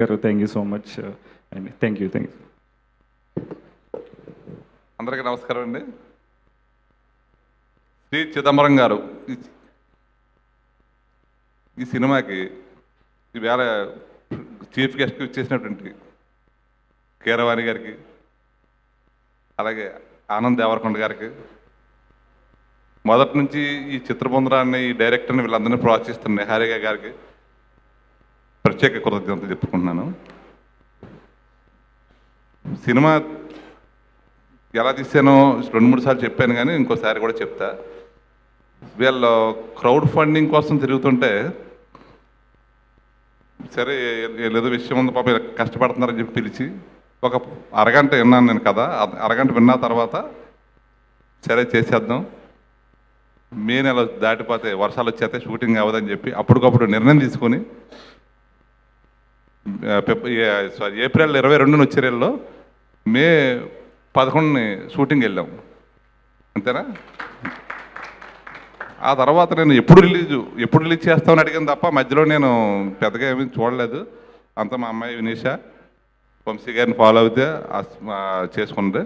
గారు thank you so much అండి. Thank you. అందరికీ నమస్కారం అండి. శ్రీ చిదంబరం గారు ఈ సినిమాకి ఈవేళ చీఫ్ గెస్ట్కి ఇచ్చేసినటువంటి కీరవాణి గారికి, అలాగే ఆనంద్ దేవరకొండ గారికి, మొదటి నుంచి ఈ చిత్రబృందాన్ని, ఈ డైరెక్టర్ని వీళ్ళందరినీ ప్రోత్సహిస్తున్న నిహారిక గారికి ప్రత్యేక కృతజ్ఞతలు చెప్పుకుంటున్నాను. సినిమా ఎలా తీసానో 2-3 సార్లు చెప్పాను, కానీ ఇంకోసారి కూడా చెప్తా. వీళ్ళు క్రౌడ్ ఫండింగ్ కోసం తిరుగుతుంటే, సరే ఏదో విషయం ఉంది పాప కష్టపడుతున్నారని చెప్పి పిలిచి ఒక అరగంట విన్నాను నేను కదా. అరగంట విన్న తర్వాత సరే చేసేద్దాం, మే నెల దాటిపోతే వర్షాలు వచ్చేస్తే షూటింగ్ అవ్వదని చెప్పి అప్పటికప్పుడు నిర్ణయం తీసుకొని ఏప్రిల్ 22 వచ్చే నెలలో మే 11 షూటింగ్ వెళ్ళాం, అంతేనా? ఆ తర్వాత నేను ఎప్పుడు రిలీజ్ చేస్తామని అడిగాను తప్ప మధ్యలో నేను పెద్దగా ఏమీ చూడలేదు. అంతా మా అమ్మాయి వినీష వంశీ గారిని ఫాలో అవుతే చేసుకుంటే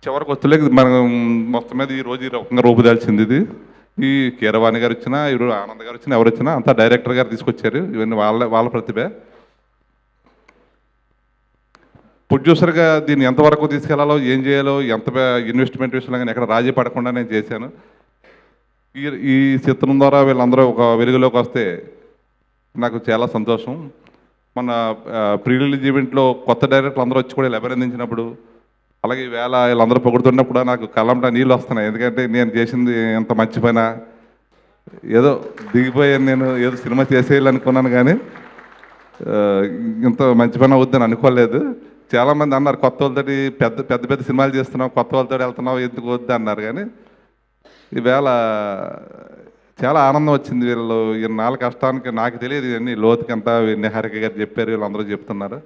చివరికి వస్తలేక మనం మొత్తం మీద ఈరోజు ఈ రకంగా రూపుదాల్చింది. ఇది ఈ కీరవాణి గారు వచ్చినా, ఈరోజు ఆనంద్ గారు వచ్చినా, ఎవరు వచ్చినా అంతా డైరెక్టర్ గారు తీసుకొచ్చారు. ఇవన్నీ వాళ్ళ ప్రతిభే. ప్రొడ్యూసర్గా దీన్ని ఎంతవరకు తీసుకెళ్లాలో, ఏం చేయాలో, ఎంత ఇన్వెస్ట్మెంట్ విషయంలో కానీ ఎక్కడ రాజీ పడకుండా నేను చేశాను. ఈ చిత్రం ద్వారా వీళ్ళందరూ ఒక వెలుగులోకి వస్తే నాకు చాలా సంతోషం. మన ప్రీ రిలీజ్ ఈవెంట్లో కొత్త డైరెక్టర్లు అందరూ వచ్చి కూడా అభినందించినప్పుడు, అలాగే ఈవేళ వీళ్ళందరూ పొగుడుతున్నప్పుడు నాకు కళ్ళంట నీళ్ళు వస్తున్నాయి. ఎందుకంటే నేను చేసింది ఎంత మంచి పైన, ఏదో దిగిపోయాను, నేను ఏదో సినిమా చేసేయాలనుకున్నాను, కానీ ఇంత మంచి పని అవుద్దని అనుకోలేదు. చాలామంది అన్నారు కొత్త వాళ్ళతోటి పెద్ద సినిమాలు చేస్తున్నావు, కొత్త వాళ్ళతో వెళ్తున్నావు, ఎందుకు వద్దు అన్నారు. కానీ ఈవేళ చాలా ఆనందం వచ్చింది. వీళ్ళు ఇన్నాళ్ళ కష్టానికి నాకు తెలియదు ఇవన్నీ లోతుకి అంతా నిహారిక గారు చెప్పారు, వీళ్ళందరూ చెప్తున్నారు.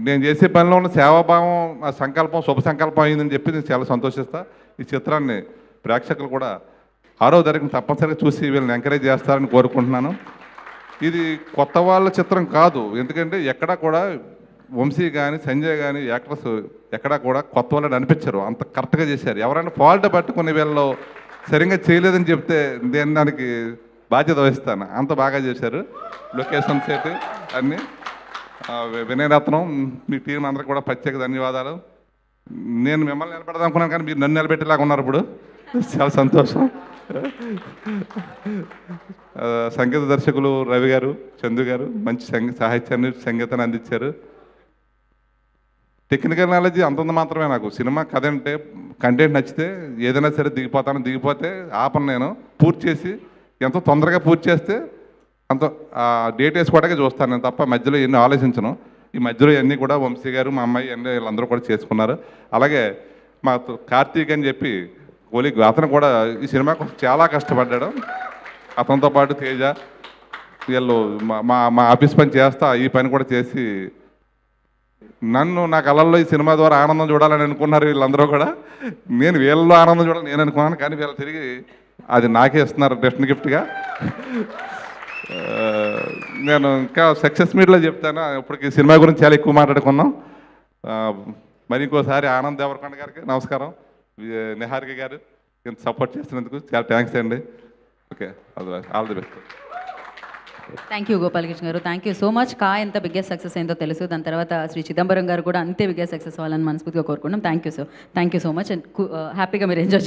నేను చేసే పనిలో ఉన్న సేవాభావం, ఆ సంకల్పం శుభ సంకల్పం అయిందని చెప్పి నేను చాలా సంతోషిస్తా. ఈ చిత్రాన్ని ప్రేక్షకులు కూడా 6వ తారీఖున తప్పనిసరిగా చూసి వీళ్ళని ఎంకరేజ్ చేస్తారని కోరుకుంటున్నాను. ఇది కొత్త వాళ్ళ చిత్రం కాదు, ఎందుకంటే ఎక్కడా కూడా వంశీ కానీ సంజయ్ కానీ యాక్టర్స్ ఎక్కడా కూడా కొత్త వాళ్ళని అనిపించరు, అంత కరెక్ట్గా చేశారు. ఎవరైనా ఫాల్ట్ పట్టుకుని వీళ్ళు సరిగ్గా చేయలేదని చెప్తే నేను దానికి బాధ్యత వహిస్తాను. అంత బాగా చేశారు. లొకేషన్ సెట్ అన్నీ. వినయరత్నం, మీ టీం అందరికి కూడా ప్రత్యేక ధన్యవాదాలు. నేను మిమ్మల్ని నిలబెడదాం అనుకున్నాను, కానీ మీరు నన్ను నిలబెట్టేలాగా ఉన్నారు. ఇప్పుడు చాలా సంతోషం. సంగీత దర్శకులు రవి గారు, చందు గారు మంచి సాహిత్యాన్ని, సంగీతాన్ని అందించారు. టెక్నికల్ నాలెడ్జ్ అంతంత మాత్రమే. నాకు సినిమా కథ అంటే కంటెంట్ నచ్చితే ఏదైనా సరే దిగిపోతే ఆపను. నేను పూర్తి చేసి ఎంతో తొందరగా పూర్తి చేస్తే అంత డేట్ వేసుకోవడానికి చూస్తాను నేను తప్ప మధ్యలో ఎన్ని ఆలోచించను. ఈ మధ్యలో ఇవన్నీ కూడా వంశీ గారు, మా అమ్మాయి అన్నీ వీళ్ళందరూ కూడా చేసుకున్నారు. అలాగే మా కార్తీక్ అని చెప్పి కోలిగ్, అతను కూడా ఈ సినిమా కోసం చాలా కష్టపడ్డాడు. అతనితో పాటు తేజ, వీళ్ళు మా ఆఫీస్ పని చేస్తా ఈ పని కూడా చేసి నన్ను నా కళల్లో ఈ సినిమా ద్వారా ఆనందం చూడాలని అనుకున్నారు వీళ్ళందరూ కూడా. నేను వీళ్ళలో ఆనందం చూడాలని నేను అనుకున్నాను, కానీ వీళ్ళు తిరిగి అది నాకే ఇస్తున్నారు రిటర్న్ గిఫ్ట్గా. నేను ఇంకా సక్సెస్ మీట్లో చెప్తాను. ఇప్పటికి సినిమా గురించి చాలా ఎక్కువ మాట్లాడుకున్నాం. మరి ఇంకోసారి ఆనంద్ దేవరకొండ గారికి నమస్కారం, నిహారిక గారు ఇంత సపోర్ట్ చేస్తున్నందుకు చాలా థ్యాంక్స్ అండి. Okay, all the best. Thank you Gopalakrishna గారు, థ్యాంక్ యూ సో మచ్. ఎంత బిగ్గెస్ట్ సక్సెస్ అయిందో తెలుసు. దాని తర్వాత శ్రీ చిదంబరం గారు కూడా అంతే బిగ్గెస్ట్ సక్సెస్ అవ్వాలని మనస్ఫూర్తిగా కోరుకుంటున్నాం. Thank you so much. And హ్యాపీగా మీరు ఎంజాయ్